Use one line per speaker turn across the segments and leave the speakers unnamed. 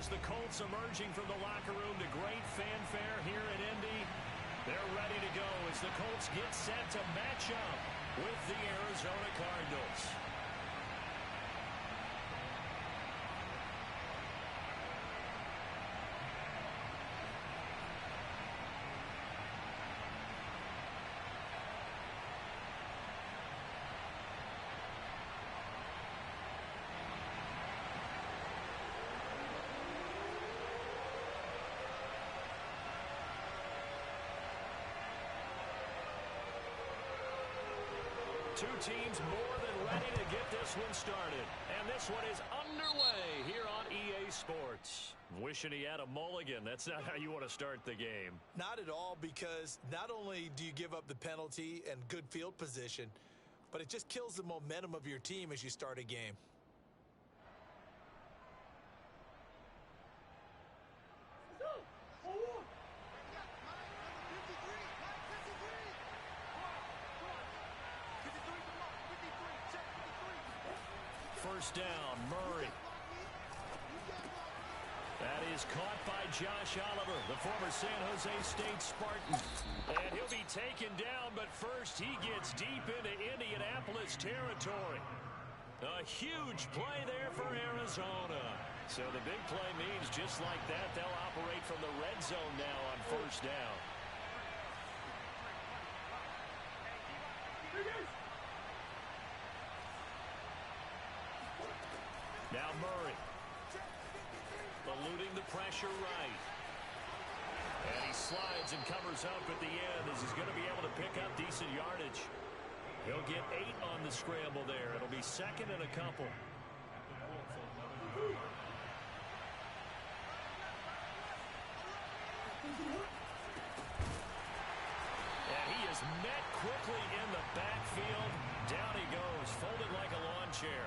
goes. The Colts emerging from the locker room to great fanfare here at Indy. They're ready to go as the Colts get set to match up with the Arizona Cardinals. Two teams more than ready to get this one started. And this one is underway here on EA Sports. Wishing he had a mulligan. That's not how you want to start the game.
Not at all, because not only do you give up the penalty and good field position, but it just kills the momentum of your team as you start a game.
First down, Murray. That is caught by Josh Oliver, the former San Jose State Spartan. And he'll be taken down, but first he gets deep into Indianapolis territory. A huge play there for Arizona. So the big play means just like that, they'll operate from the red zone now on first down. Now Murray, eluding the pressure right. And he slides and covers up at the end as he's going to be able to pick up decent yardage. He'll get 8 on the scramble there. It'll be second and a couple. And he is met quickly in the backfield. Down he goes, folded like a lawn chair.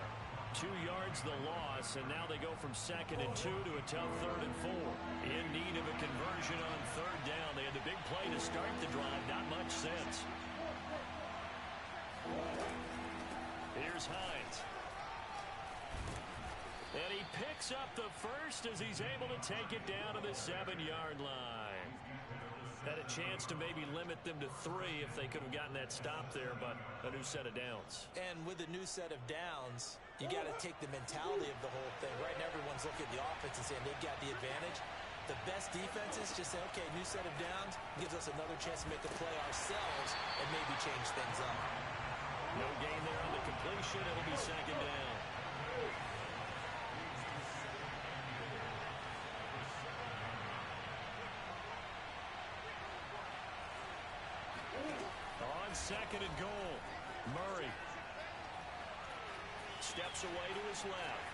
2 yards the loss, and now they go from second and 2 to a tough third and 4. In need of a conversion on third down. They had the big play to start the drive. Not much sense. Here's Hines. And he picks up the first as he's able to take it down to the 7-yard line. Had a chance to maybe limit them to 3 if they could have gotten that stop there, but a new set of downs.
And with a new set of downs, you got to take the mentality of the whole thing. Right now, everyone's looking at the offense and saying they've got the advantage. The best defenses just say, okay, new set of downs gives us another chance to make a play ourselves and maybe change things up.
No gain there on the completion. It'll be second down. On second and goal, Murray steps away to his left.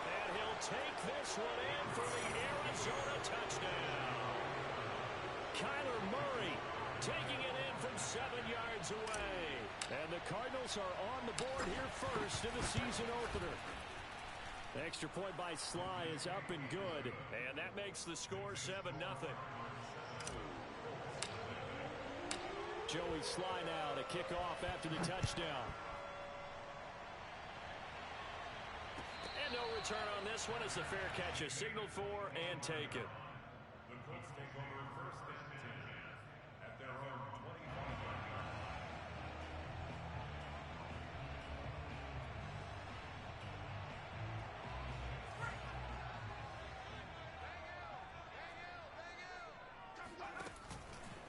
And he'll take this one in for the Arizona touchdown. Kyler Murray taking it in from 7 yards away. And the Cardinals are on the board here first in the season opener. The extra point by Sly is up and good. And that makes the score 7-0. Joey Sly now to kick off after the touchdown. And no return on this one as the fair catch is signaled for and taken.
The Colts take over first and 10 at their own 25-yard line.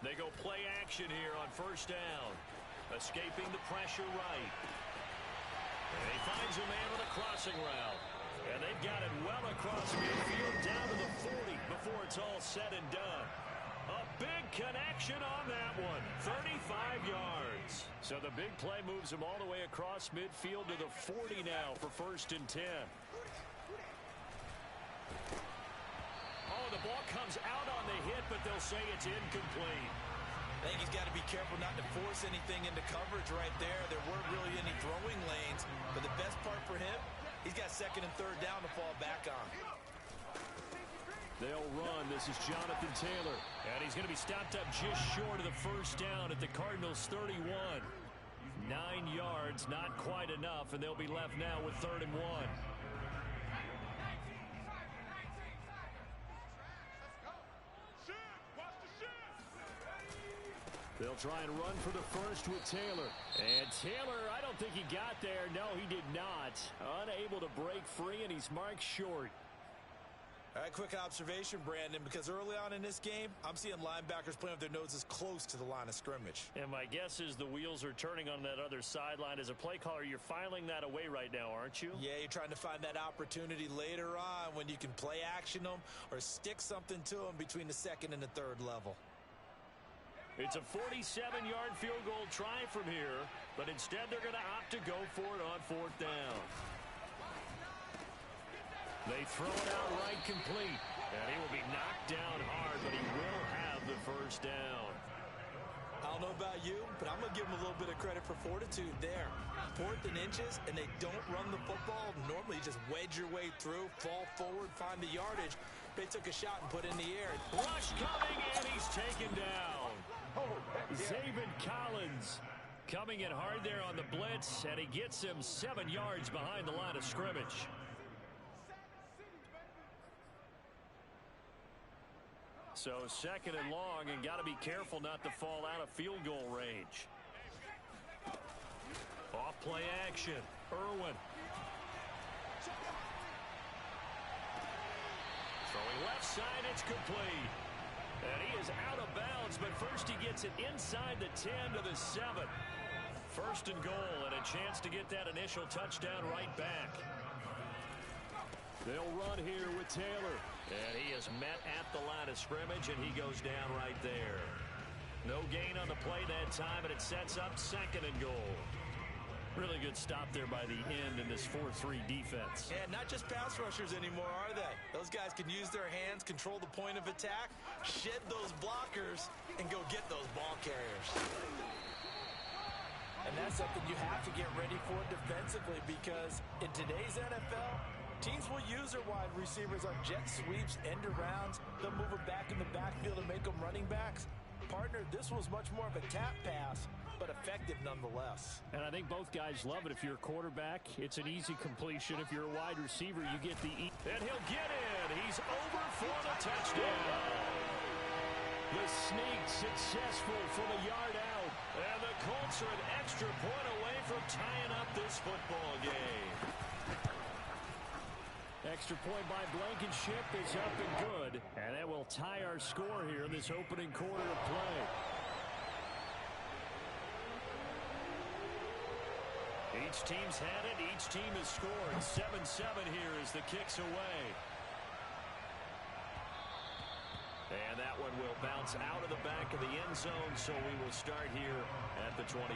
They go play action here on first down. Escaping the pressure right. And he finds a man with a crossing route. And they've got it well across midfield down to the 40 before it's all said and done. A big connection on that one. 35 yards. So the big play moves him all the way across midfield to the 40 now for first and 10. Oh, the ball comes out on the hit, but they'll say it's incomplete.
I think he's got to be careful not to force anything into coverage right there. There weren't really any throwing lanes, but the best part for him, he's got second and third down to fall back on.
They'll run. This is Jonathan Taylor, and he's going to be stopped up just short of the first down at the Cardinals' 31. 9 yards, not quite enough, and they'll be left now with 3rd and 1. They'll try and run for the first with Taylor. And Taylor, I don't think he got there. No, he did not. Unable to break free, and he's marked short.
All right, quick observation, Brandon, because early on in this game, I'm seeing linebackers playing with their noses close to the line of scrimmage.
And my guess is the wheels are turning on that other sideline. As a play caller, you're filing that away right now, aren't you?
Yeah, you're trying to find that opportunity later on when you can play action them or stick something to them between the second and the third level.
It's a 47-yard field goal try from here, but instead they're going to opt to go for it on fourth down. They throw it out right complete, and he will be knocked down hard, but he will have the first down.
I don't know about you, but I'm going to give them a little bit of credit for fortitude there. 4th and inches, and they don't run the football. Normally, you just wedge your way through, fall forward, find the yardage. They took a shot and put it in the air.
Rush coming, and he's taken down. Zaven Collins coming in hard there on the blitz, and he gets him 7 yards behind the line of scrimmage. So second and long, and got to be careful not to fall out of field goal range. Off play action. Irwin. Throwing left side, it's complete. And he is out of bounds, but first he gets it inside the 10 to the 7. First and goal, and a chance to get that initial touchdown right back. They'll run here with Taylor. And he is met at the line of scrimmage, and he goes down right there. No gain on the play that time, and it sets up second and goal. Really good stop there by the end in this 4-3 defense.
And not just pass rushers anymore, are they? Those guys can use their hands, control the point of attack, shed those blockers, and go get those ball carriers. And that's something you have to get ready for defensively, because in today's NFL, teams will use their wide receivers on jet sweeps, end arounds. They'll move it back in the backfield and make them running backs. Partner, this was much more of a tap pass, but effective nonetheless.
And I think both guys love it. If you're a quarterback, it's an easy completion. If you're a wide receiver, you get the and he'll get in. He's over for the touchdown. The sneak successful from a yard out. And the Colts are an extra point away from tying up this football game. Extra point by Blankenship is up and good. And that will tie our score here in this opening quarter of play. Each team's had it. Each team has scored. 7-7 here as the kick's away. And that one will bounce out of the back of the end zone, so we will start here at the 25.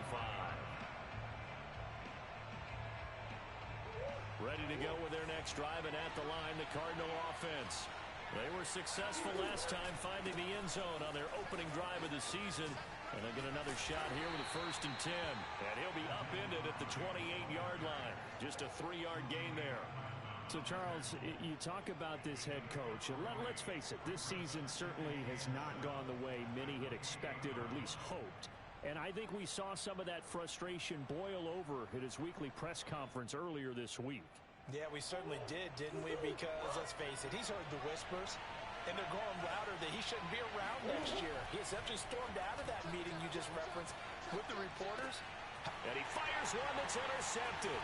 Ready to go with their next drive, and at the line, the Cardinal offense. They were successful last time finding the end zone on their opening drive of the season. And they'll get another shot here with a 1st and 10. And he'll be upended at the 28-yard line. Just a 3-yard gain there. So, Charles, you talk about this head coach. And let's face it, this season certainly has not gone the way many had expected or at least hoped. And I think we saw some of that frustration boil over at his weekly press conference earlier this week.
Yeah, we certainly did, didn't we? Because, let's face it, he's heard the whispers, and they're going louder that he shouldn't be around next year. He essentially stormed out of that meeting you just referenced with the reporters.
And he fires one that's intercepted.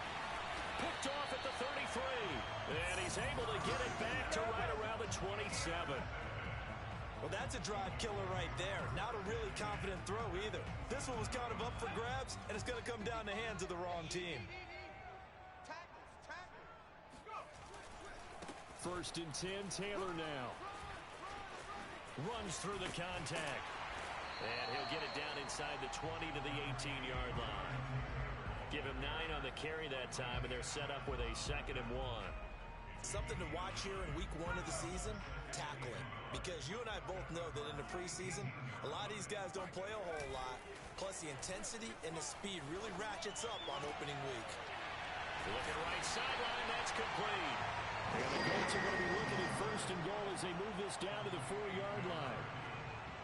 Picked off at the 33. And he's able to get it back to right around the 27.
Well, that's a drive killer right there. Not a really confident throw either. This one was kind of up for grabs, and it's going to come down the hands of the wrong team.
1st and 10, Taylor now. Runs through the contact. And he'll get it down inside the 20 to the 18-yard line. Give him 9 on the carry that time, and they're set up with a 2nd and 1.
Something to watch here in week 1 of the season, tackling. Because you and I both know that in the preseason, a lot of these guys don't play a whole lot. Plus, the intensity and the speed really ratchets up on opening week.
Looking right sideline, that's complete. And the Colts are going to be looking at 1st and goal as they move this down to the 4-yard line.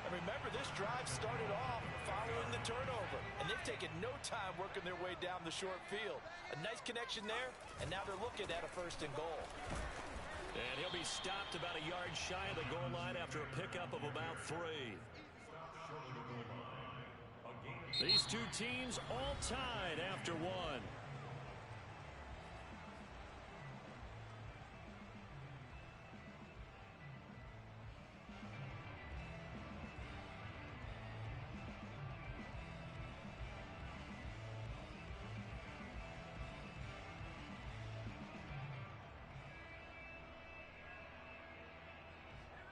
And remember, this drive started off following the turnover, and they've taken no time working their way down the short field. A nice connection there, and now they're looking at a 1st and goal.
And he'll be stopped about a yard shy of the goal line after a pickup of about 3. These two teams all tied after one.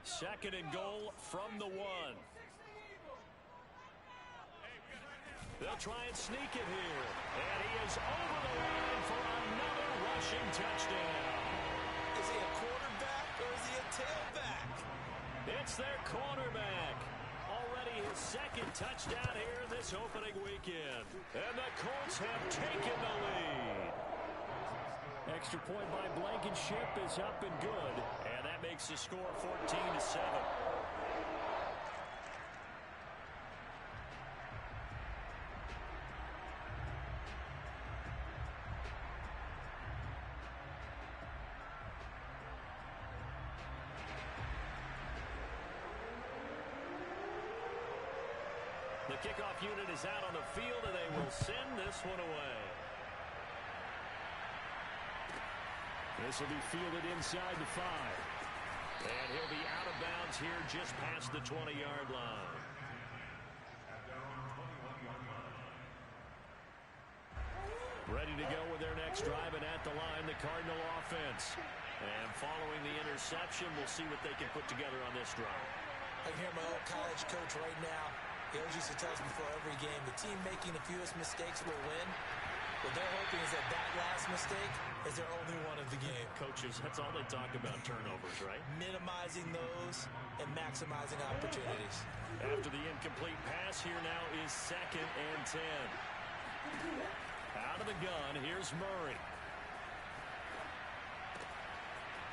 Second and goal from the one. They'll try and sneak it here. And he is over the line for another rushing touchdown.
Is he a quarterback or is he a tailback?
It's their cornerback. Already his second touchdown here this opening weekend. And the Colts have taken the lead. Extra point by Blankenship is up and good. And that makes the score 14-7. The kickoff unit is out on the field, and they will send this one away. This will be fielded inside the 5. And he'll be out of bounds here just past the 20-yard line. Ready to go with their next drive, and at the line, the Cardinal offense. And following the interception, we'll see what they can put together on this drive.
I can hear my old college coach right now. He always used to tell us before every game, the team making the fewest mistakes will win. What they're hoping is that that last mistake is their only one of the game.
Coaches, that's all they talk about, turnovers, right?
Minimizing those and maximizing opportunities.
After the incomplete pass, here now is 2nd and 10. Out of the gun, here's Murray.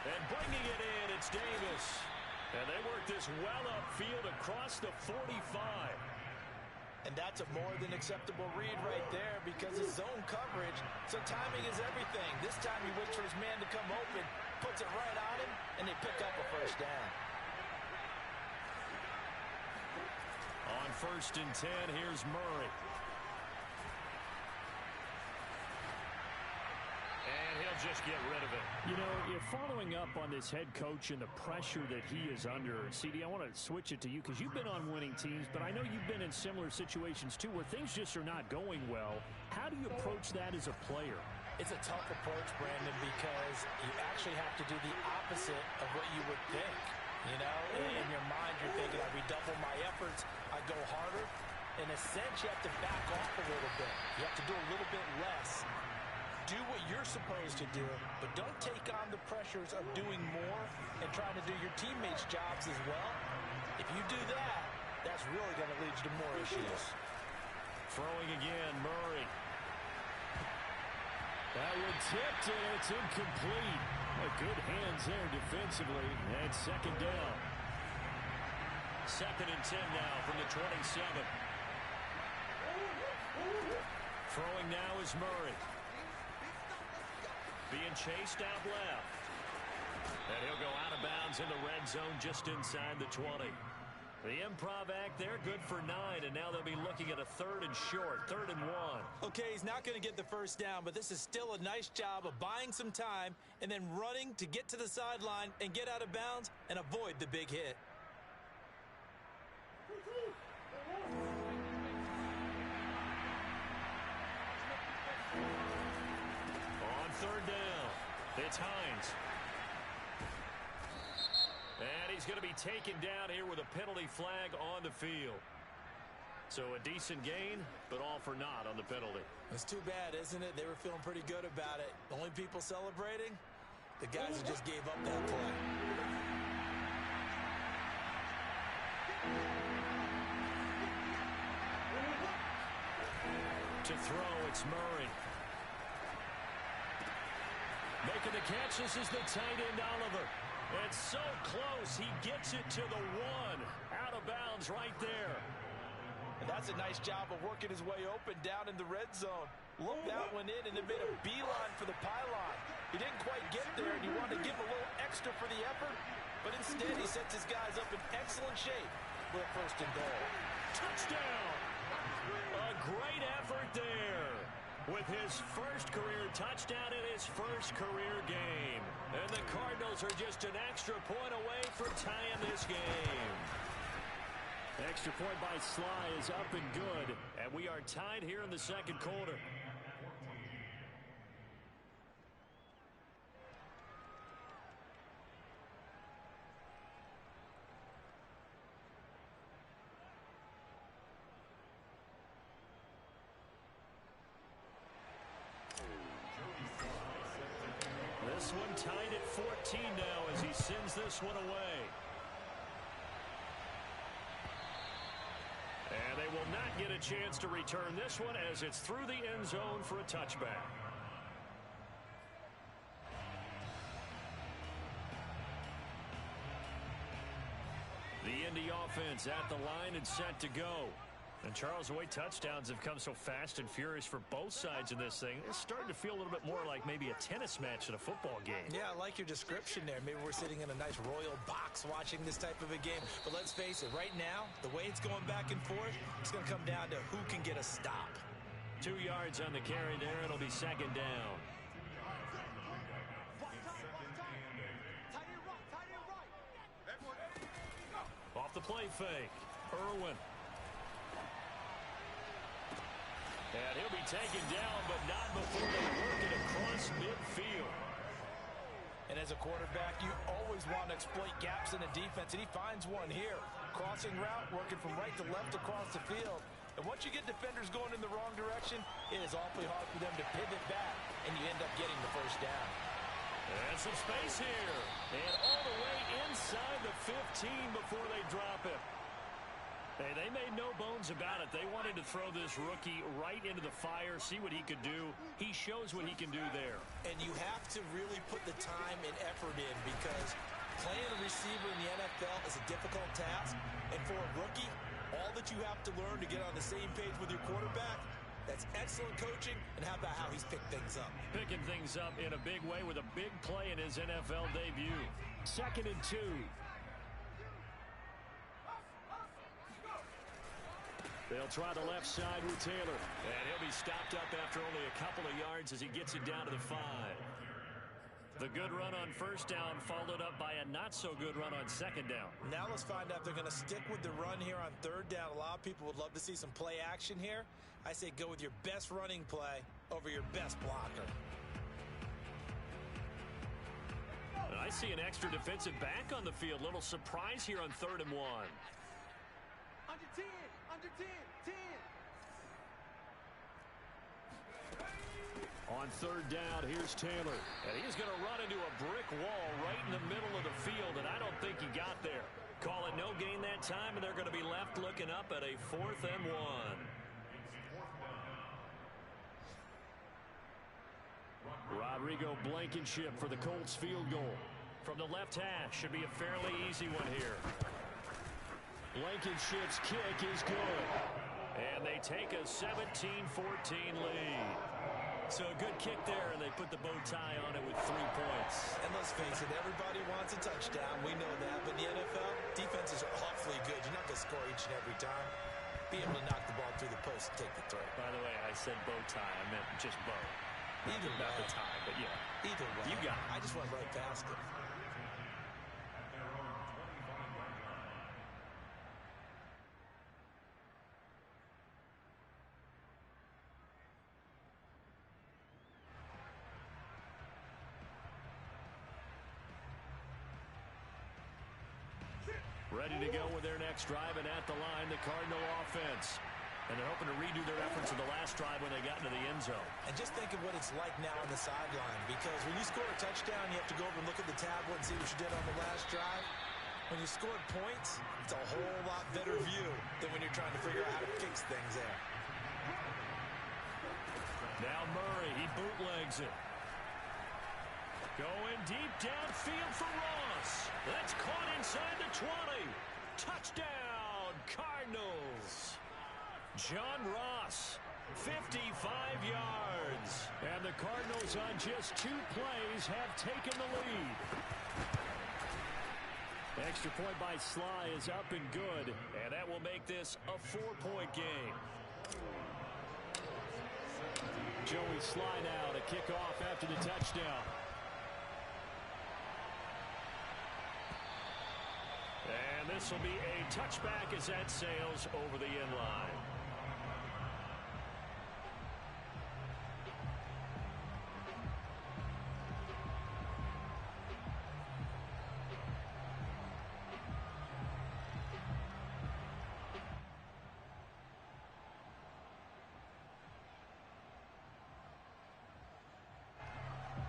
And bringing it in, it's Davis. And they work this well upfield across the 45.
And that's a more than acceptable read right there because it's zone coverage, so timing is everything. This time he waits for his man to come open, puts it right on him, and they pick up a first down.
On 1st and 10, here's Murray. And he'll just get rid of it.
You know, if following up on this head coach and the pressure that he is under, CD, I want to switch it to you because you've been on winning teams, but I know you've been in similar situations too where things just are not going well. How do you approach that as a player?
It's a tough approach, Brandon, because you actually have to do the opposite of what you would think. You know, in your mind, you're thinking, I redouble my efforts, I go harder. In a sense, you have to back off a little bit. You have to do a little bit less. Do what you're supposed to do, but don't take on the pressures of doing more and trying to do your teammates' jobs as well. If you do that, that's really going to lead you to more issues.
Throwing again, Murray.
That one tipped, and it's incomplete. Good hands there defensively, and 2nd down.
2nd and 10 now from the 27. Throwing now is Murray. Being chased out left. And he'll go out of bounds in the red zone just inside the 20. The improv act there, good for 9, and now they'll be looking at a 3rd and short, 3rd and 1.
Okay, he's not going to get the first down, but this is still a nice job of buying some time and then running to get to the sideline and get out of bounds and avoid the big hit.
On 3rd down, it's Hines. And he's going to be taken down here with a penalty flag on the field. So a decent gain, but all for naught on the penalty.
It's too bad, isn't it? They were feeling pretty good about it. The only people celebrating, the guys who just gave up that play.
To throw, it's Murray. Making the catch, this is the tight end, Oliver. It's so close, he gets it to the 1. Out of bounds right there.
And that's a nice job of working his way open down in the red zone. Looked that one in and then made a beeline for the pylon. He didn't quite get there, and you wanted to give him a little extra for the effort, but instead he sets his guys up in excellent shape for a 1st and goal.
Touchdown! A great effort there with his first career touchdown in his first career game. And the Cardinals are just an extra point away from tying this game.
Extra point by Sly is up and good, and we are tied here in the second quarter.
This one tied at 14 now as he sends this one away. And they will not get a chance to return this one as it's through the end zone for a touchback. The Indy offense at the line and set to go. And Charles, the way touchdowns have come so fast and furious for both sides in this thing, it's starting to feel a little bit more like maybe a tennis match in a football game.
Yeah, I like your description there. Maybe we're sitting in a nice royal box watching this type of a game. But let's face it, right now, the way it's going back and forth, it's going to come down to who can get a stop.
2 yards on the carry there. It'll be second down. Off the play fake. Irwin. And he'll be taken down, but not before they work it across midfield.
And as a quarterback, you always want to exploit gaps in the defense, and he finds one here. Crossing route, working from right to left across the field. And once you get defenders going in the wrong direction, it is awfully hard for them to pivot back, and you end up getting the first down.
And some space here. And all the way inside the 15 before they drop it. Hey, they made no bones about it. They wanted to throw this rookie right into the fire, see what he could do. He shows what he can do there.
And you have to really put the time and effort in because playing a receiver in the NFL is a difficult task. And for a rookie, all that you have to learn to get on the same page with your quarterback, that's excellent coaching. And how about how he's picked things up?
Picking things up in a big way with a big play in his NFL debut.
2nd and 2. They'll try the left side with Taylor.
And he'll be stopped up after only a couple of yards as he gets it down to the 5. The good run on first down followed up by a not-so-good run on second down.
Now let's find out if they're going to stick with the run here on third down. A lot of people would love to see some play action here. I say go with your best running play over your best blocker.
And I see an extra defensive back on the field. Little surprise here on 3rd and 1.
Under 10, under 10, 10.
On 3rd down, here's Taylor. And he's going to run into a brick wall right in the middle of the field, and I don't think he got there. Call it no gain that time, and they're going to be left looking up at a 4th and 1. Rodrigo Blankenship for the Colts field goal. From the left hash, should be a fairly easy one here. Blankenship's kick is good. And they take a 17-14 lead. So a good kick there, and they put the bow tie on it with 3 points.
And let's face it, everybody wants a touchdown. We know that. But in the NFL, defenses are awfully good. You're not going to score each and every time. Be able to knock the ball through the post and take the throw.
By the way, I said bow tie. I meant just bow.
Either
Not
way.
the tie, but yeah.
Either way.
You got it.
I just went right past it.
Ready to go with their next drive, and at the line, the Cardinal offense. And they're hoping to redo their efforts in the last drive when they got into the end zone.
And just think of what it's like now on the sideline, because when you score a touchdown, you have to go over and look at the tablet and see what you did on the last drive. When you scored points, it's a whole lot better view than when you're trying to figure out how to fix things there.
Now Murray, he bootlegs it. Going deep downfield for Ross. That's caught inside the 20. Touchdown, Cardinals. John Ross, 55 yards. And the Cardinals on just 2 plays have taken the lead. Extra point by Sly is up and good. And that will make this a 4-point game.
Joey Sly now to kick off after the touchdown. And this will be a touchback as that sails over the end line.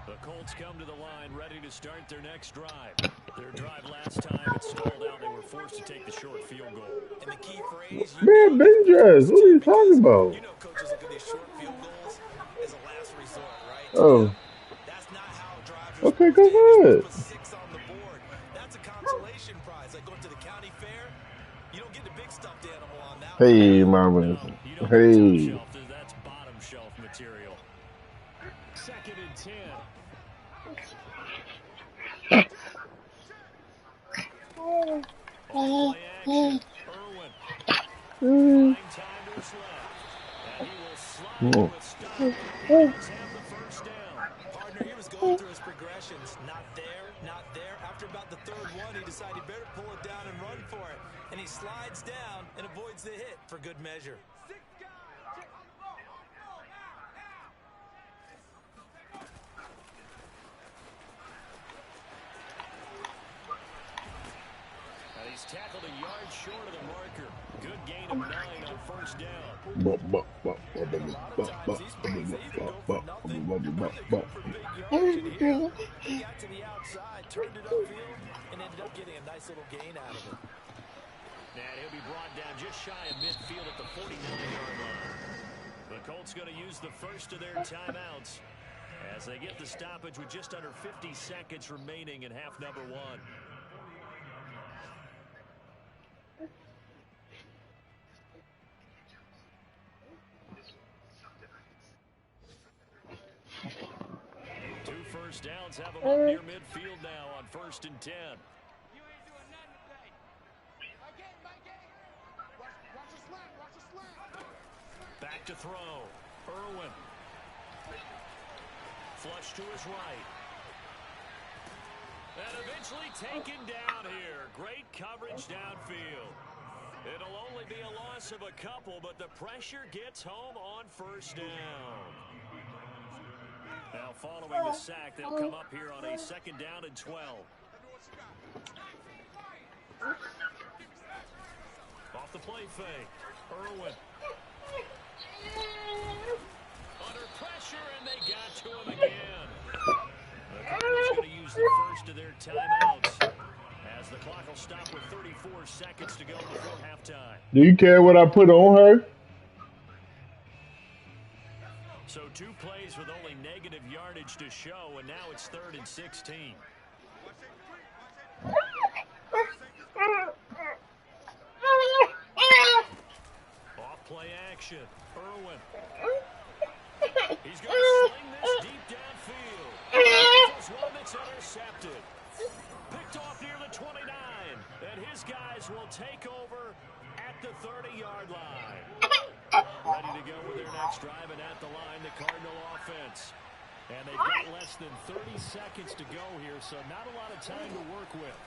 The Colts come to the line ready to start their next drive. Their drive last time it stalled out. They were forced to take the short field goal.
And the key phrase,
Man, Benjaz, what are you talking about?
you know, coaches look at these short field goals as a last resort, right?
Oh.
That's not how drives are
Okay,
supposed
go
to end.
ahead.
Put 6 on the board. That's a consolation prize. Like going to the county fair, you don't get the big stuffed animal on that one.
Hey, mama.
No, you don't get top
Hey.
shelf. That's bottom shelf material. 2nd and 10. Play action. Irwin. Fine time to his left. And he will slide to a stop. He does have the first down.
Partner, he was going through his progressions. Not there, not there. After about the 3rd one, he decided he better pull it down and run for it. And he slides down and avoids the hit for good measure.
He's tackled a yard short of the marker. Good gain of 9 on first down.
He got to the outside, turned it upfield, and ended up getting a nice little gain out of it.
And he'll be brought down just shy of midfield at the 49-yard line. The Colts going to use the first of their timeouts as they get the stoppage with just under 50 seconds remaining in half number 1. Two first downs have them up near midfield now on 1st and 10.
You ain't doing nothing today. My game. Watch the slant.
Back to throw. Irwin. Flush to his right. And eventually taken down here. Great coverage downfield. It'll only be a loss of a couple, but the pressure gets home on first down. Now following the sack, they'll come up here on a 2nd down and 12. Off the play fake. Irwin. Under pressure, and they got to him again. The Cardinals going to use the first of their timeouts as the clock will stop with 34 seconds to go before halftime.
Do you care what I put on her?
So 2 plays with only negative yardage to show, and now it's 3rd and 16. Off play action. Irwin. He's going to sling this deep downfield. This is one that's intercepted. Picked off near the 29. And his guys will take over at the 30-yard line. Ready to go with their next drive, and at the line, the Cardinal offense. And they've got less than 30 seconds to go here, so not a lot of time to work with.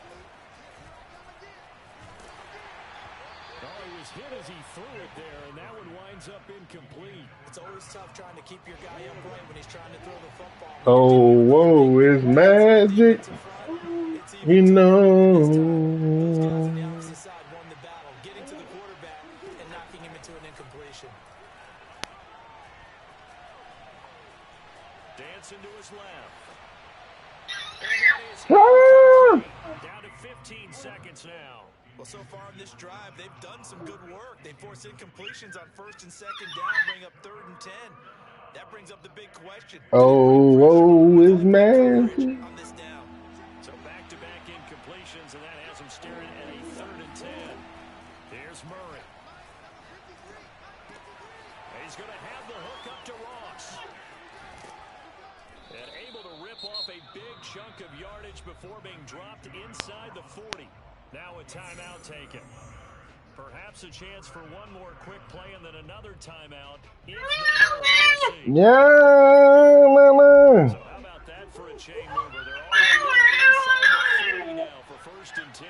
Oh, he was hit as he threw it there, and that one winds up incomplete.
It's always tough trying to keep your guy upright when he's trying to throw the football.
Oh, whoa, it's magic. You know.
Those guys on the opposite side won the battle, getting to the quarterback and knocking him into an incompletion.
Dancing to his left. And down to 15 seconds now.
Well, so far in this drive, they've done some good work. They force incompletions on 1st and 2nd down, bring up 3rd and 10. That brings up the big question.
Oh, whoa, it's magic.
On this down.
So back-to-back incompletions, and that has him staring at a 3rd and 10. Here's Murray. He's going to have the hook up to Ross. And able to rip off a big chunk of yardage before being dropped inside the 40. Now a timeout taken.
Perhaps a chance for one more quick play and then another timeout. If they hurry, we'll see.
Yeah, mama.
So how about that for a chain mover? They're already inside the 30 now for 1st and 10.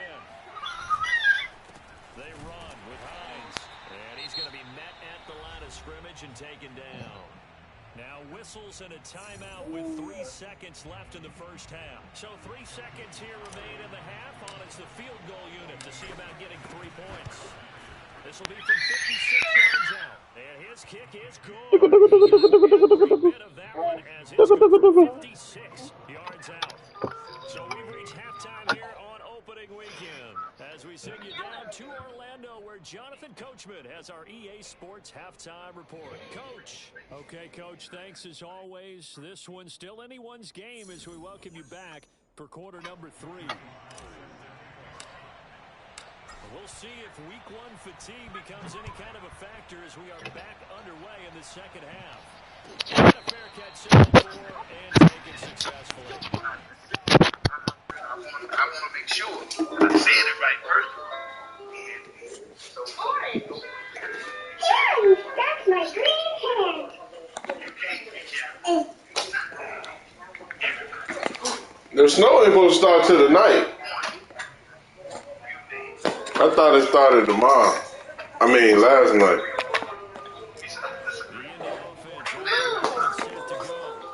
They run with Hines. And he's going to be met at the line of scrimmage and taken down. Now whistles and a timeout with 3 seconds left in the first half. So 3 seconds here remain in the half on it's the field goal unit to see about getting 3 points. This will be from 56 yards out. And his kick is good. Every bit of that one as it's good from 56 yards out. So we've reached halftime here on opening weekend as we send you down to Orlando where Jonathan Coachman has our EA Sports halftime report. Coach.
Okay, Coach, thanks as always. This one's still anyone's game as we welcome you back for quarter number 3.
We'll see if week 1 fatigue becomes any kind of a factor as we are back underway in the second half. And a fair catch set for and taken successfully.
I want to make sure I'm saying it right first.
Orange. Orange, that's my green hand.
The snow ain't supposed to start till tonight. I thought it started tomorrow. I mean, last night.
The Indy offense is set to go.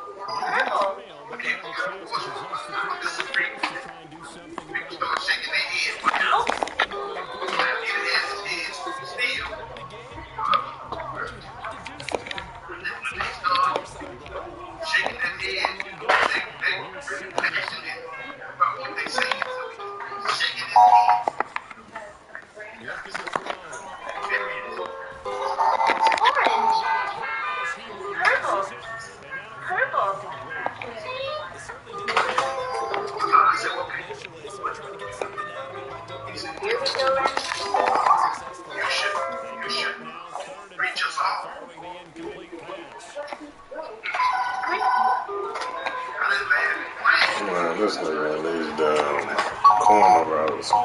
They do trail, but they have a chance to possess the football first to try and do something about it.
Start shaking their head. Shaking their head. What they say. Shaking their head.
Looking to throw.
Man, this nigga lays down corner routes, boy.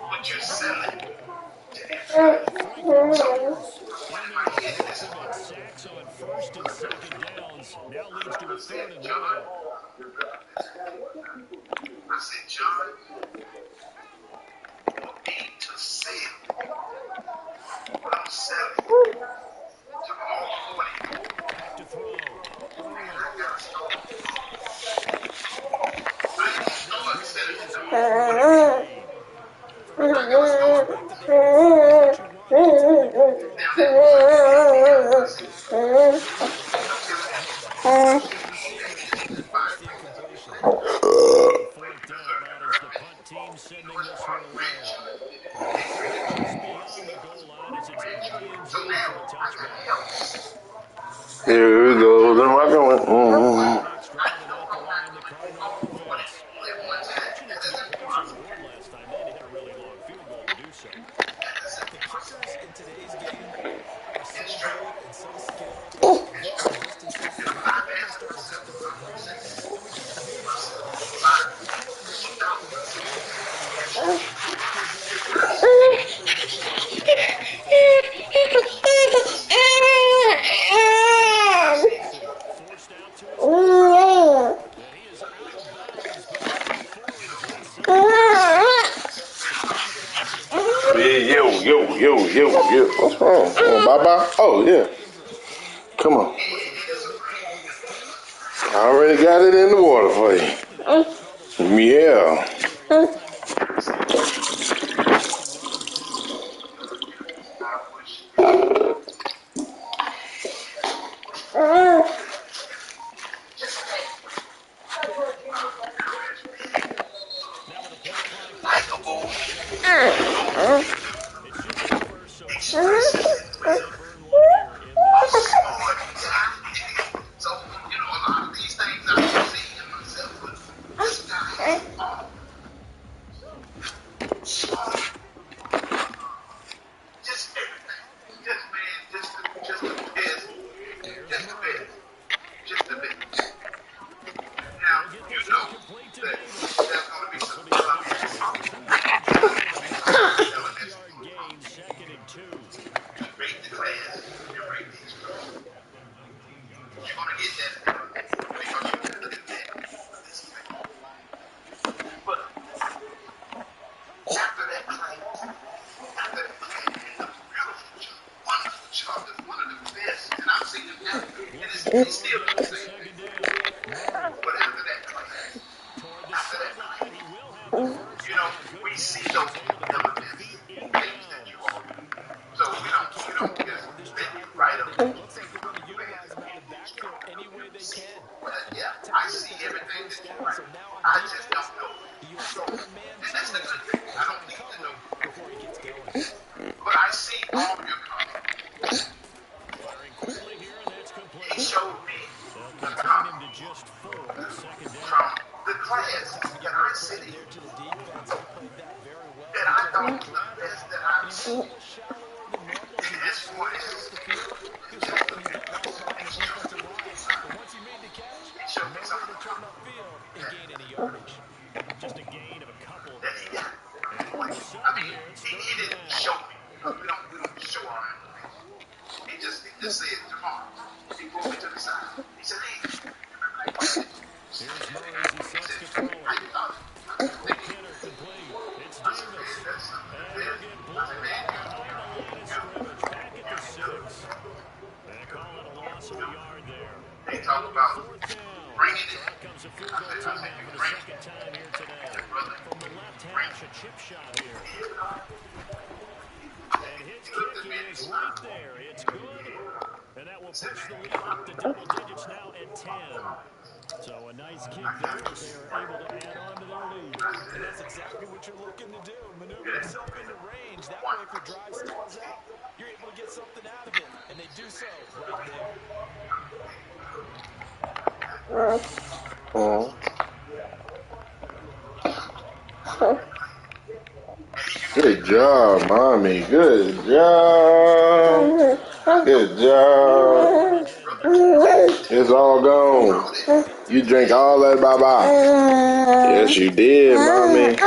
What you're selling.
a 3rd and long.
I said, John, for me to sell what I'm selling to all 40,
Back to throw.
man, I gotta start. I ain't gonna
And this
start
one
selling it
is
to
out
all
of
40.
range.
I gotta
You
start.
expect to be able to throw what you want anytime they want to throw the
Now
ball.
that means
That's
you
the
can't
beauty
get
of
out.
running back. All you do
Ain't no telling
is
that.
make pressure on the receiver and force the incompletion.
On 4th down, that is the punt team sending this one away. They'll kick it just beyond the goal line as it's into the end
So
zone
now
for a
I got
touchback.
help.
Here we go. Then I going.
Next drive and out the line, the Cardinal offense. Fortunate to get points on the board last time. They had to hit a really long field goal to do so.
The kickers in today's game are so good and so skilled at hitting distances that you're almost starting to take them for granted. And we can't do that anymore. We're comfortable with the fact that they can get it and then get to a good spot and hopefully make some plays on defensively.
Wilson forced out to his left. And he is out of bounds, but moving forward is inside the 10.
Extend the pass to the right.
Yo. What's wrong? Oh, bye-bye? Oh, yeah.
Dangerous, but when you're
Come
able
on.
to make plays with his feet,
I already got it in the water for
Expected to have trouble
you.
finding the end
Yeah.
zone there last time they tried to sneak it in. It's certainly a looking run, too. Now with a play clock down to 2 minutes. It's just the first, so 2 minutes as they burn one here in this quarter.
So, a lot of these things I don't see in myself, but this guy is smart. Just everything. Just man, just the best.
Here's
Just the
Murray.
best. Just the best. Now,
He'll get
you
this one
know
complete to
that
Davis.
there's going to be
This
some
will be picked up
elements
for some yardage there as they try a
elements
6-yard gain, 2nd and 2.
you rate the class, you rate the instructor. You're going to get that because you can look at that. But after that class, the beautiful job, wonderful job, that's one of the best, and I've seen him now, and
Looking to
he
throw
still
again
do the
on
same
2nd
thing.
down. Murray
But after that class,
toward the
after that
sideline.
class,
He will have the first down. Good
we see
catch. He was
those
able to keep the
elements,
feet
things that you
inbounds.
are. So
and if they can't throw the ball
just
on this
let you
drive,
write
then
them.
it looks like they're going to utilize him out of the backfield any way they can. And
Yeah,
that's how
I
they
see
pick up the
everything that
first
you
down.
write.
So now on
I just
defense,
don't know.
you assign a man
And
to
that's the
him
good thing.
and
I
try
don't
and
need to
cover
know.
him before he gets going.
But I see all your comments.
Firing quickly here, and that's
He
complete.
showed me
They'll
the
contain him to
comments
just 4, 2nd
from
down.
the class
Just have to give
that
real
I sit
credit
in
there to the defense. They played that very well
that I
because when
thought
he
was the
grabbed
best
that
that
and
I've
he went a
seen.
little shallower than normal as he
And
went
as far
straight across the
as
field, he was hoping he'd get lost behind the defensive line. But once he made the catch,
he showed me some
nowhere
of
to
the
turn
comments
upfield and gain any yardage.
Just a gain of a couple
that he
there.
got.
And all of a
I
sudden
mean,
here, it's
he
3rd
didn't
down.
show me because we don't show our information. He just said tomorrow. He pulled me to the side. He said, "Hey, you remember that class?"
Here's Murray as he
He
sets
said,
to throw
"How
it.
you thought?"
To Kenner, complete. It's
I said, "Man,
Davis.
that's something
And
there."
he'll get
I said,
blown
"Man,
up behind the line of scrimmage. Back at the 6. They call it a loss of a yard there.
they
And
talk
it'll be
about
4th down.
bringing
So
it."
out comes the field
I
goal
said,
team now for the
"Bring it."
2nd time here
I
today.
said, "Brother,
From the left
bring
hash, a
it."
chip shot here. And his
He looked
kick
at me and he
is right
smiled.
there. It's good. And that will
He said,
push the
"Man,
lead up to double digits now at 10. So a nice kick there as they are able to add on to their lead.
And that's exactly what you're looking to do. Maneuver yourself into range. That way, if your drive stalls out, you're able to get something out of it. And they do so right there.
Good job, mommy. Good job. Good job. It's all gone. You drink all that bye-bye. Yes, you did, mommy.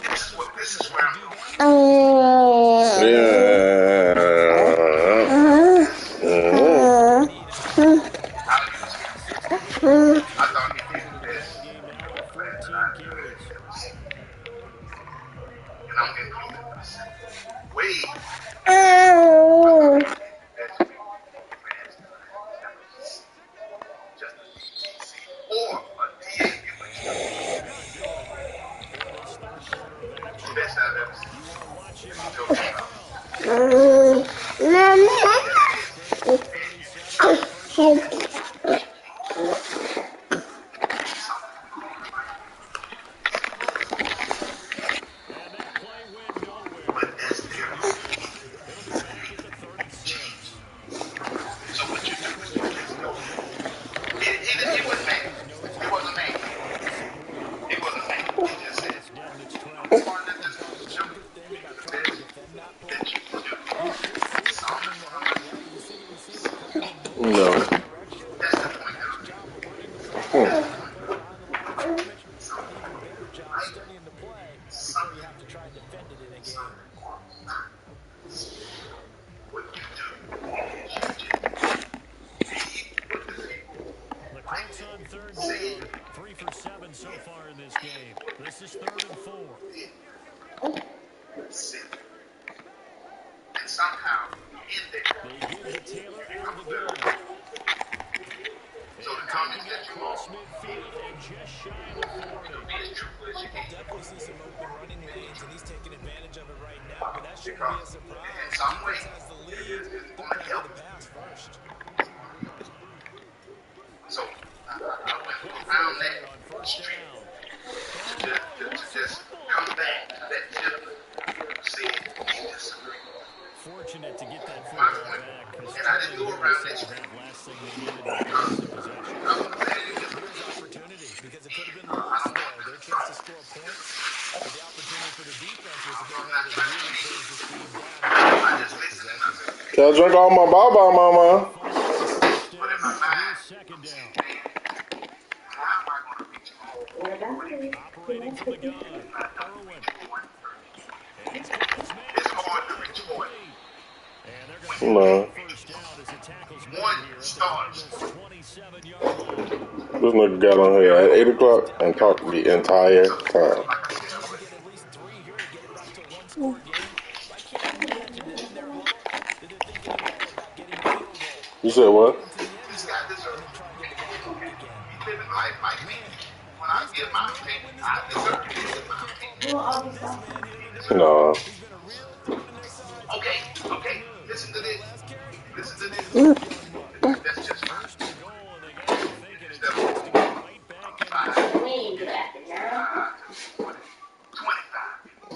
As one man on the
this
screen
is where
couldn't
I'm
do
going."
that, two men rushed him.
Yeah.
They need him.
I'll use him.
60 yards
don't get Cleveland for the center. Wade. Or a DA give a
For this third quarter of action,
best I've ever seen.
you are watching the
Joe Burrow.
NFL. 37 first down. And that play went nowhere.
But that's their own.
It'll be back at the 36.
So what you do is you just go. It wasn't man. It wasn't man. It wasn't man. He just said,
Dead in its tracks.
one that this
One
show
good thing about trying to defend that play,
that you can do.
you should see it coming the whole way. You see the receiver coming in no
No.
direction.
That's the point.
Nice job of reading the play, getting the player behind the line of scrimmage, and even better job studying the play before you have to try and defend it in a game.
What you do is you just feed what the people
The Colts on third down. 3 for 7 so far in this game. This is 3rd and 4.
sit. And somehow in there.
They give to Taylor out of the gun.
So the comments that you all
Cross midfield and just shy of the 40.
be as truthful as you can.
Definitely see some open running lanes, and he's taking advantage of it right now, but that shouldn't be a surprise.
In some way,
Defense has the lead.
it's
They're
going to
playing
help.
the pass first.
So I went around that
On first down.
to just come back to that gentleman who said he disagreed.
Fortunate to get that football back.
And I didn't go around that street.
Last thing they needed was to lose the possession.
I was glad he didn't.
Here's opportunity, because it could have been lost there. Their chance to score points, but the opportunity for the defense was to go ahead and really close this game down.
I just listened and I said,
Can I drink all my baba, mama?
but in my mind,
Second down.
how am I going to reach all 40?
Operating from the gun. Irwin.
It's hard to reach 40.
And they're going to
No.
first down as the tackles made
One
here at the
starts.
Cardinals' 27-yard line.
This nigga got on here at 8 o'clock and talked the entire time.
Like I said,
You get at least 3 here to get it back to a one-score game. I can't imagine that in their huddle that they're thinking at all about getting a field goal.
You said what?
Into the end
this
zone
guy
and
deserves
then try and get the ball back again.
He's living life like me. When I give my opinion, I deserve to give my opinion.
No.
He's been a real thorn in their side.
Okay, listen to this.
Last carry,
Listen to this. That's just fine.
First and goal, and they got him thinking a chance to get right back in.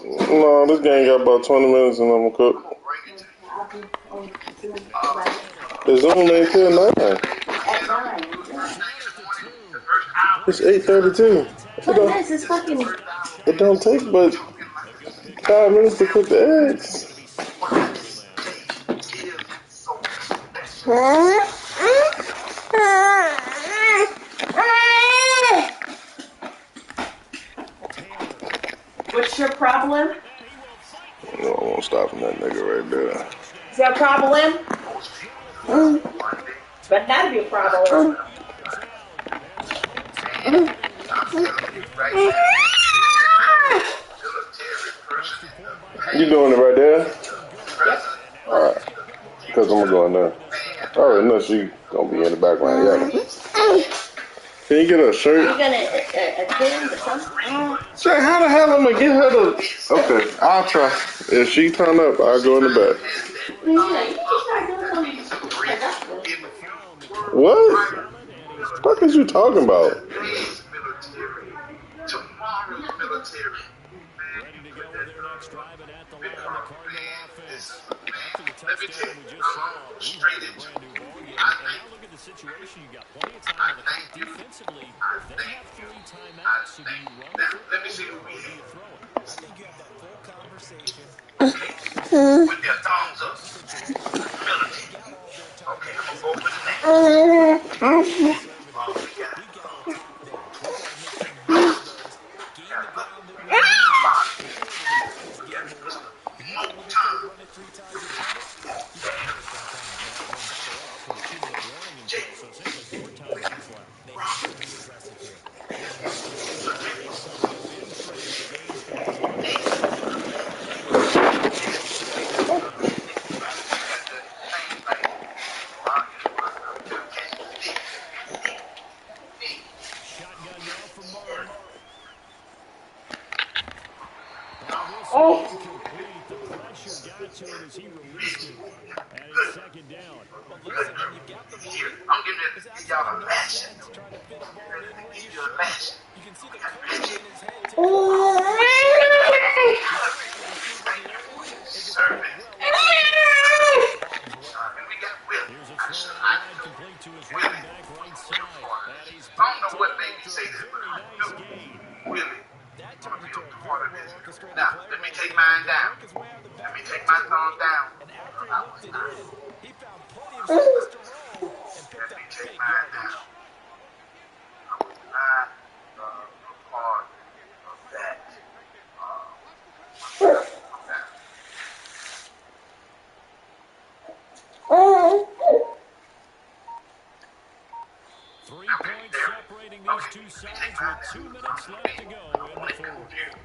25.
No, this game got about 20 minutes and I'm gonna cook.
Bring it to you.
The Zoom ain't till 9. It's 8:32. It don't take but 5 minutes to cook the eggs.
What's your problem?
No, I won't stop from that nigga right there.
Is that a problem? But not to be a problem.
You doing it right there? Alright. Because I'm going there. I already know she gonna be in the background. Yeah. Can you get her a shirt?
You gonna attend or something?
Sure, how the hell I'm gonna get her to... Okay, I'll try. If she turn up, I'll go in the back.
You can start doing something.
What? What is you talking about?
Tomorrow's military.
Ready to go with their next drive and at the line, the Cardinal offense. After the
Let me
touchdown
tell
we
you,
just saw,
I'm
we
straight
have a
into
brand new ball game.
I
And
think-
now look at the situation. You've got plenty of time on the clock. Defensively, they have 3 timeouts. So do you run the
Now, let me see who we
or do you
have.
throw it?
I think you have that full conversation.
With their thumbs up. Military. Okay, I'm gonna go with that. Oh, we got
whistle incomplete. The pressure got to him as he released it. And it's second down.
But listen, when you've got the
Here,
lead,
I'm giving
there's
y'all
absolutely
a
no
lesson.
sense trying to fit a ball in where you
Give you a
shouldn't.
lesson.
You can see
We
the
got
coaching
pitching.
in his head, too. You still have a receiver in the area. They just put it well over his head out of harm's way.
And we got Willie.
Here's a
I
throw
should
out
like
wide,
to
complete to his running
Willie.
back right
Real
side.
part of
And
this.
he's
I don't
back
know
to
what
him
made me
after
say
a
this, but
very
I
nice
knew
gain.
Willie
That
gonna
turned
be
into
a
a
part
very
of this.
well-orchestrated
Now,
play
let me
right
take
there.
mine
To
down.
work his way out of the
Let me
backfield
take
to
my
the
thumb
right.
down.
And after he
I
looked
was
it
not.
in, he found plenty of space to roam and
Let
picked up
me take
big
mine
yardage.
down. I was not a part of that. That
3
okay,
points
there.
separating these
Okay,
two
let me take
sides
mine
with
down.
2 minutes left to go in the
Ain't
fourth.
confused.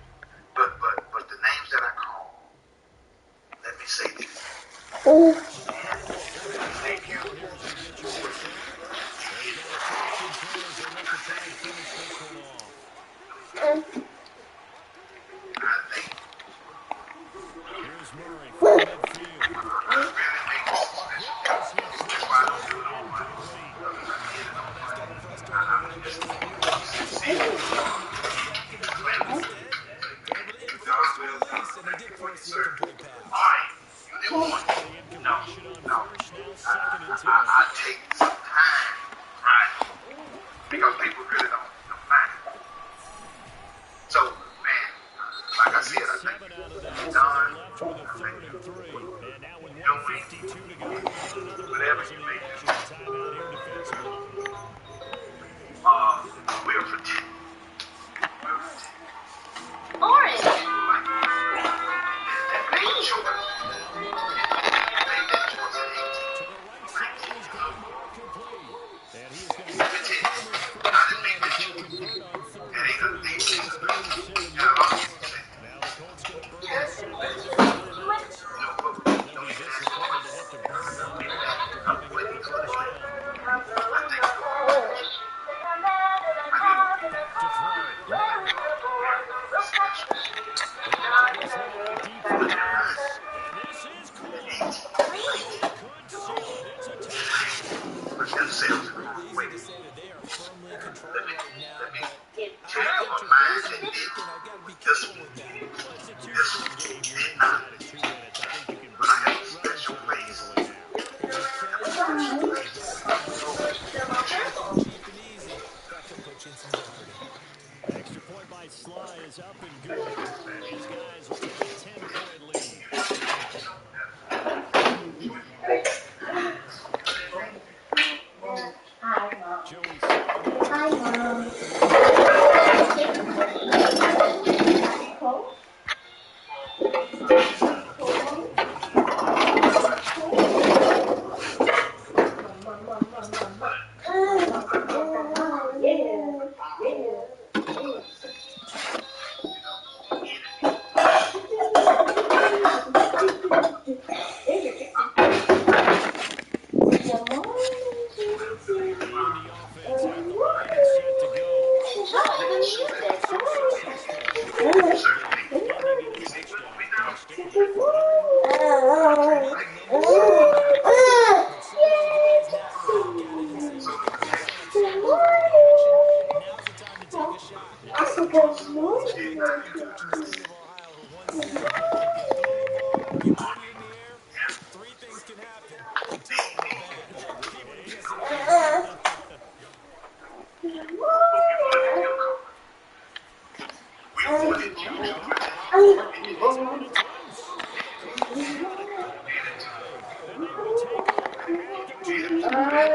But the names that I call, let me say this.
So the Cardinals looking to
Thank
field
you.
goal here as we get you reset. They've got 1st and 10 as they look to try and finish this one off.
I think
Here's Murray from midfield.
I really make this special.
Quick as he
That's
throws
why I
it
don't do it on my
incomplete.
because I did it on
That's
my.
got to frustrate him a little bit because he really wanted to
See,
throw it deep into the sack of the D, and instead they're able to enforce the release, and they did force the incomplete
all
pass.
right, you did one.
After the
No,
incompletion on
no.
first, now 2nd and 10.
I take some time, right? Because people really don't mind. So, man, like I
They
said,
get
I think
7 out of that, so
Don,
they're left with a
I think
3rd and 3. And now with
doing
152 to go, we'll get another
whatever
pause in
you
the
may do,
action. A timeout here defensively.
we're protected. We're protected.
Orange.
That big choice.
Now Murray
Make that choice at 18.
to the right side of his gun, ball complete. And he is going to
Let
get
me
the
tell you,
Cardinals
I
first
didn't
down
make
as
that
they
choice.
convert on 3rd
That
and
ain't
3
nothing
with a
deep.
nice gain of 7
You got a lot of
yards.
people say,
Now the Colts going to burn the second of their 3 minutes.
but
And they'll be
you can ask your
disappointed to have to burn one more after giving up the first down.
I think you are.
Back to throw. Murray. They line this one up deep for Davis. And this is caught. And that could seal it. It's a touchdown.
Themselves in the
Real
wrong
easy
way.
to say that they are firmly in control
Let me
right now, but
tell
I
you
look at
what
your face and
mindset
I'm
is.
thinking I've got to be
This
careful with that.
Well, it's a
this
two-score game. You're inside of 2 minutes. I think you can
when I
breathe
got a special
relatively
face.
easily now.
And you can, but there's still very good value. If you get anything cheap and easy, that could put you in some jeopardy.
Extra point by Sly is up and good. And his guys will take a 10-point lead. Joey Sly now in the game after the He and the offense at the line and set to go. First drive so successful in the run game, ending in a touchdown. Do you stick with that from here?
That could be the number one thing you would think. But so many guys now will look at it and say, we can put this on a Sunday for play action. Now's the time to take a shot. And Trevor Lawrence had big time coach in the state of Ohio who once said, you throw the ball, you put it in the air, three things can happen, and two of them are bad. People are guessing at the moment.
No, got it out there. It's in and it's loose. The Cardinals got it. Put him on the play. And they will take over at the 2-yard line.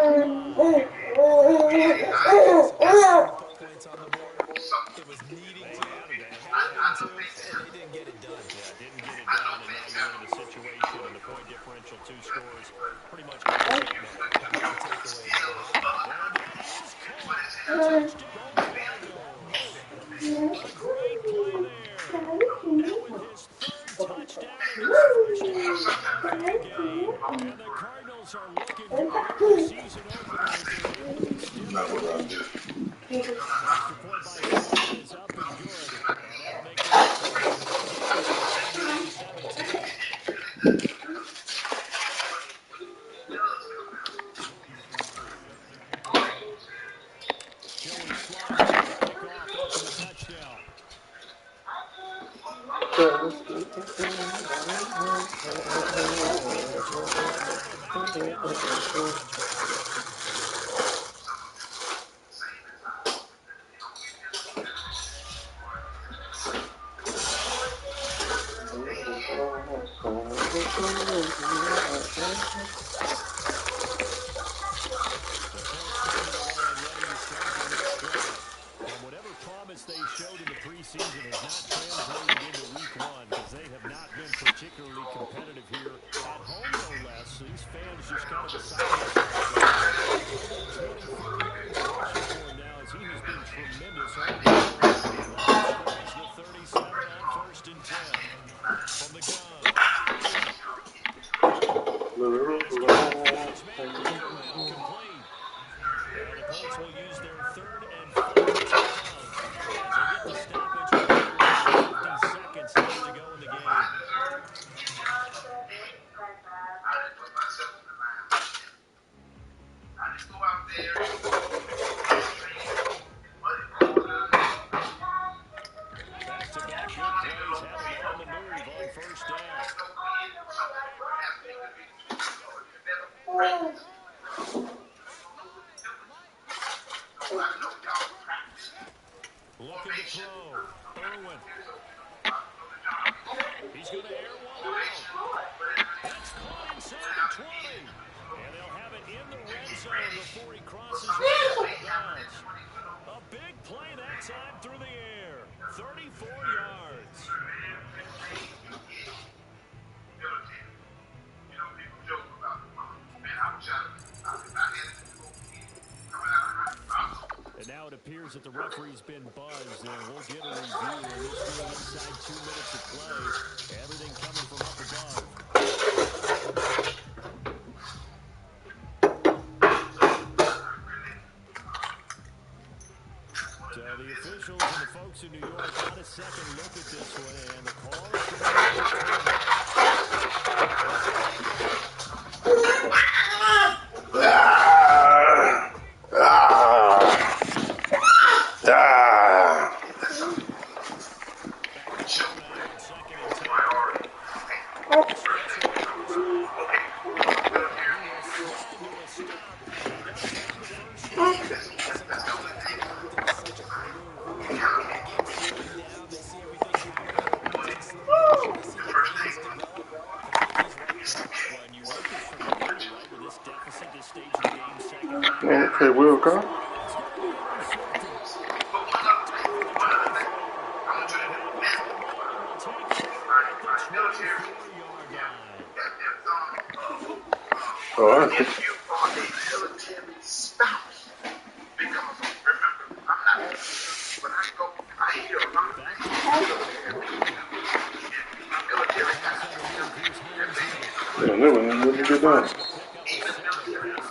So trying to put points on the board. It was needing
They
to, having to, and they didn't get it done.
Yeah, didn't get it done, and now you're in a situation, and the point differential, 2 scores, pretty much close it now.
How about the takeaway, though, huh?
And that is caught. Touchdown, Cardinals. A great play there. That was his 3rd touchdown in his first ever NFL game. And the Cardinals are looking good in their season opener as they're able to extend their lead. Extra point by Sly is up and good. And that'll make this a 3rd and 19 here. Joey Slaughter to pick off after the touchdown. Back in the end zone for the touchback. The Colts come to the line ready to start their next drive. And whatever promise they showed in the preseason has not translated into week one because they have not been particularly competitive here at home, no less. So these fans just kind of beside themselves. All but 24 yards rushing for him now as he has been tremendous all game long. The Colts tries the 37 on 1st and 10. From the gun. Complete. And the Colts will use their 3rd and 4 timeout as they get the stoppage with a little over 50 seconds left to go in the game. Back-to-back good plays have him on the move on 1st down. Looking to throw. Irwin. He's going to air one out. That's caught inside the 20. And they'll have it in the red zone before he crosses right out of bounds. A big play that time through the air. 34 yards. And now it appears that the referee's been buzzed, and we'll get a review of this being inside 2 minutes of play. Everything coming from up above. So the officials and the folks in New York got a second look at this one, and the call is going to be overturned.
Okay, Will, come. All right.
If you are a military spouse, because remember, I'm not when I go, I hear a lot of military guys.
Yeah, never get done.